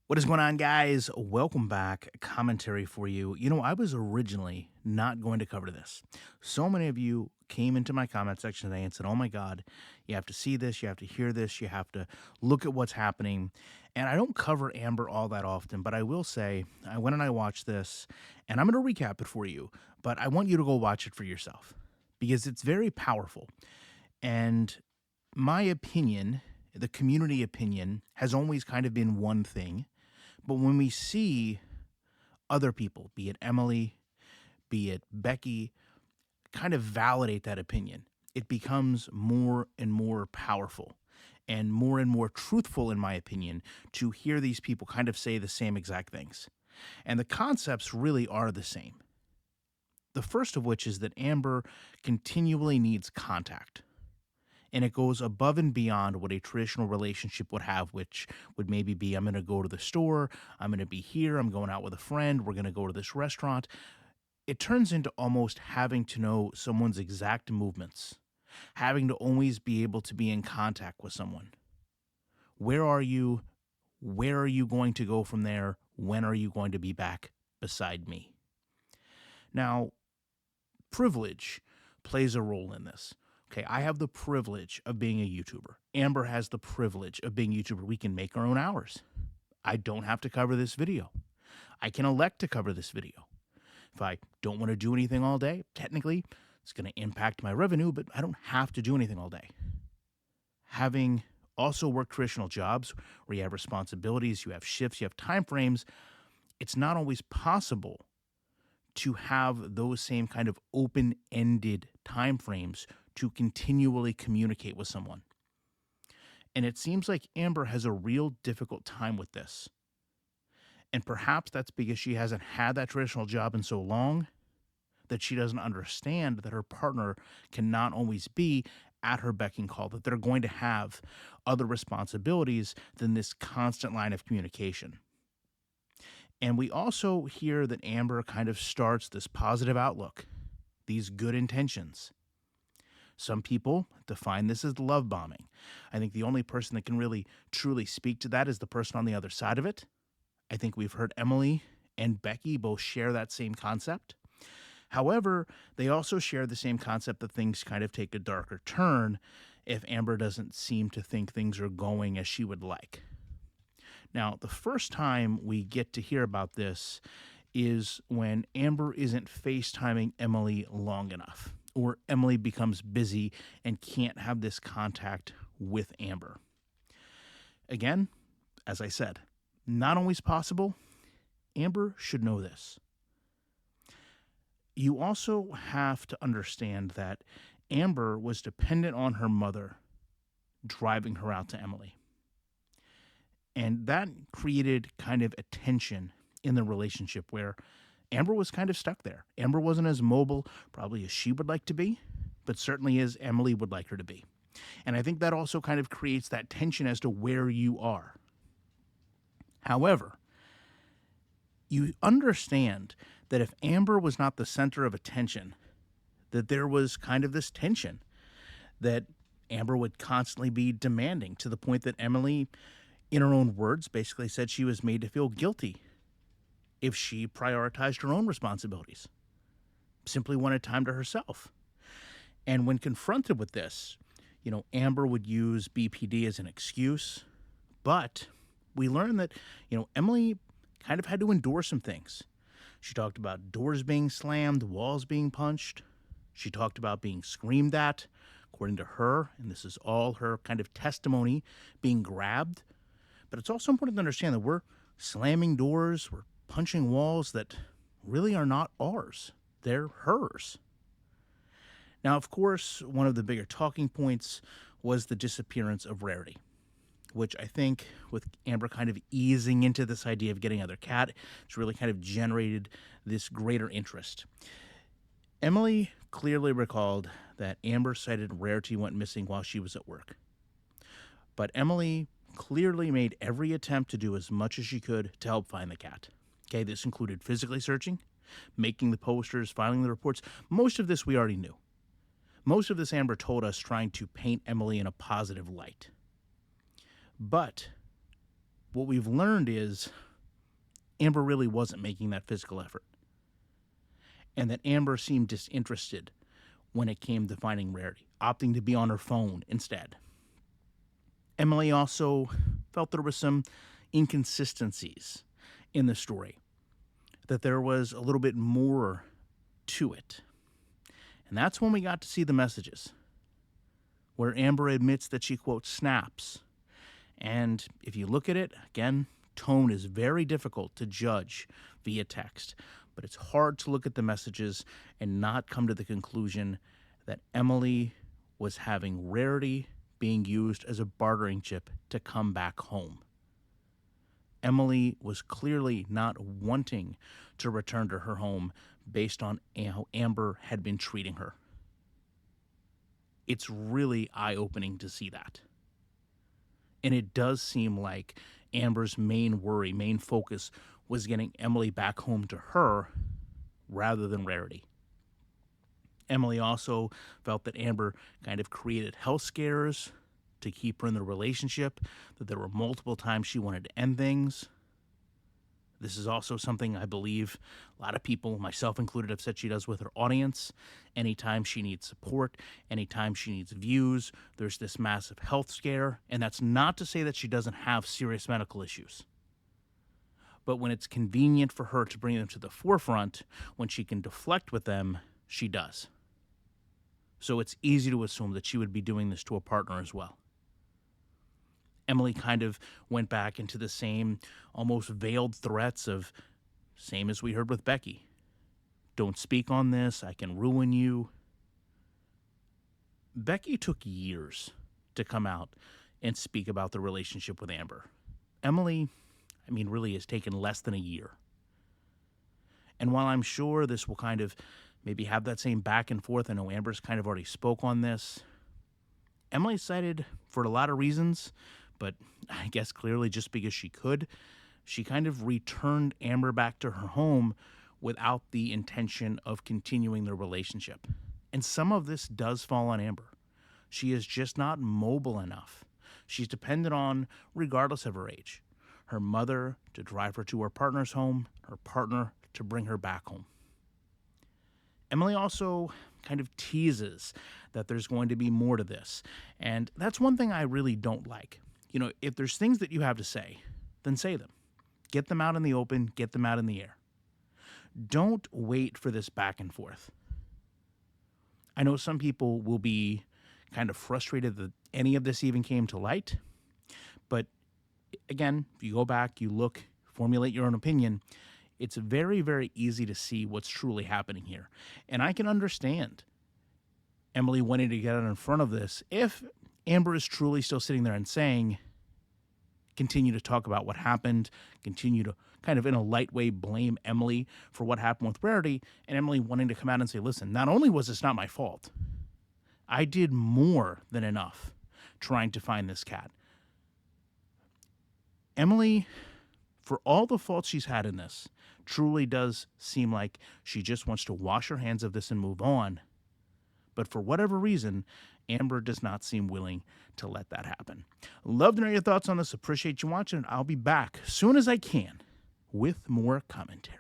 What is going on, guys? Welcome back. Commentary for you. I was originally not going to cover this. So many of you came into my comment section today and said, "Oh my God, you have to see this, you have to hear this, you have to look at what's happening." And I don't cover Amber all that often, but I will say I went and I watched this, and I'm going to recap it for you, but I want you to go watch it for yourself because it's very powerful. And my opinion, the community opinion, has always kind of been one thing. But when we see other people, be it Emily, be it Becky, kind of validate that opinion, it becomes more and more powerful and more truthful, in my opinion, to hear these people kind of say the same exact things. And the concepts really are the same. The first of which is that Amber continually needs contact, and it goes above and beyond what a traditional relationship would have, which would maybe be, I'm going to go to the store, I'm going to be here, I'm going out with a friend, we're going to go to this restaurant. It turns into almost having to know someone's exact movements, having to always be able to be in contact with someone. Where are you? Where are you going to go from there? When are you going to be back beside me? Now, privilege plays a role in this. Okay, I have the privilege of being a YouTuber. Amber has the privilege of being a YouTuber. We can make our own hours. I don't have to cover this video. I can elect to cover this video. If I don't want to do anything all day, technically, it's going to impact my revenue, but I don't have to do anything all day. Having also worked traditional jobs where you have responsibilities, you have shifts, you have time frames, it's not always possible to have those same kind of open-ended time frames to continually communicate with someone. And it seems like Amber has a real difficult time with this. And perhaps that's because she hasn't had that traditional job in so long that she doesn't understand that her partner cannot always be at her beck and call, that they're going to have other responsibilities than this constant line of communication. And we also hear that Amber kind of starts this positive outlook, these good intentions. Some people define this as love bombing. I think the only person that can really truly speak to that is the person on the other side of it. I think we've heard Emily and Becky both share that same concept. However, they also share the same concept that things kind of take a darker turn if Amber doesn't seem to think things are going as she would like. Now, the first time we get to hear about this is when Amber isn't FaceTiming Emily long enough, or Emily becomes busy and can't have this contact with Amber. Again, as I said, not always possible. Amber should know this. You also have to understand that Amber was dependent on her mother driving her out to Emily. And that created kind of a tension in the relationship where Amber was kind of stuck there. Amber wasn't as mobile probably as she would like to be, but certainly as Emily would like her to be. And I think that also kind of creates that tension as to where you are. However, you understand that if Amber was not the center of attention, that there was kind of this tension that Amber would constantly be demanding, to the point that Emily, in her own words, basically said she was made to feel guilty if she prioritized her own responsibilities, simply wanted time to herself. And when confronted with this, Amber would use BPD as an excuse, but we learned that, Emily kind of had to endure some things. She talked about doors being slammed, walls being punched. She talked about being screamed at, according to her, and this is all her kind of testimony, being grabbed. But it's also important to understand that we're slamming doors, we're punching walls that really are not ours. They're hers. Now, of course, one of the bigger talking points was the disappearance of Rarity, which I think with Amber kind of easing into this idea of getting another cat, it's really kind of generated this greater interest. Emily clearly recalled that Amber cited Rarity went missing while she was at work. But Emily clearly made every attempt to do as much as she could to help find the cat. Okay, this included physically searching, making the posters, filing the reports. Most of this we already knew. Most of this Amber told us trying to paint Emily in a positive light. But what we've learned is Amber really wasn't making that physical effort, and that Amber seemed disinterested when it came to finding Rarity, opting to be on her phone instead. Emily also felt there were some inconsistencies in the story, that there was a little bit more to it. And that's when we got to see the messages, where Amber admits that she, quote, snaps. And if you look at it, again, tone is very difficult to judge via text, but it's hard to look at the messages and not come to the conclusion that Emily was having Rarity being used as a bartering chip to come back home. Emily was clearly not wanting to return to her home based on how Amber had been treating her. It's really eye-opening to see that. And it does seem like Amber's main worry, main focus, was getting Emily back home to her rather than Rarity. Emily also felt that Amber kind of created health scares to keep her in the relationship, that there were multiple times she wanted to end things. This is also something I believe a lot of people, myself included, have said she does with her audience. Anytime she needs support, anytime she needs views, there's this massive health scare. And that's not to say that she doesn't have serious medical issues. But when it's convenient for her to bring them to the forefront, when she can deflect with them, she does. So it's easy to assume that she would be doing this to a partner as well. Emily kind of went back into the same almost veiled threats of, same as we heard with Becky. Don't speak on this, I can ruin you. Becky took years to come out and speak about the relationship with Amber. Emily, really has taken less than a year. And while I'm sure this will kind of maybe have that same back and forth, I know Amber's kind of already spoke on this. Emily cited, for a lot of reasons, but I guess clearly just because she could, she kind of returned Amber back to her home without the intention of continuing the relationship. And some of this does fall on Amber. She is just not mobile enough. She's dependent on, regardless of her age, her mother to drive her to her partner's home, her partner to bring her back home. Emily also kind of teases that there's going to be more to this. And that's one thing I really don't like. If there's things that you have to say, then say them. Get them out in the open, get them out in the air. Don't wait for this back and forth. I know some people will be kind of frustrated that any of this even came to light. But again, if you go back, you look, formulate your own opinion, it's very, very easy to see what's truly happening here. And I can understand Emily wanting to get out in front of this if Amber is truly still sitting there and saying, continue to talk about what happened, continue to kind of in a light way blame Emily for what happened with Rarity, and Emily wanting to come out and say, listen, not only was this not my fault, I did more than enough trying to find this cat. Emily, for all the faults she's had in this, truly does seem like she just wants to wash her hands of this and move on. But for whatever reason, Amber does not seem willing to let that happen. Love to know your thoughts on this. Appreciate you watching. I'll be back as soon as I can with more commentary.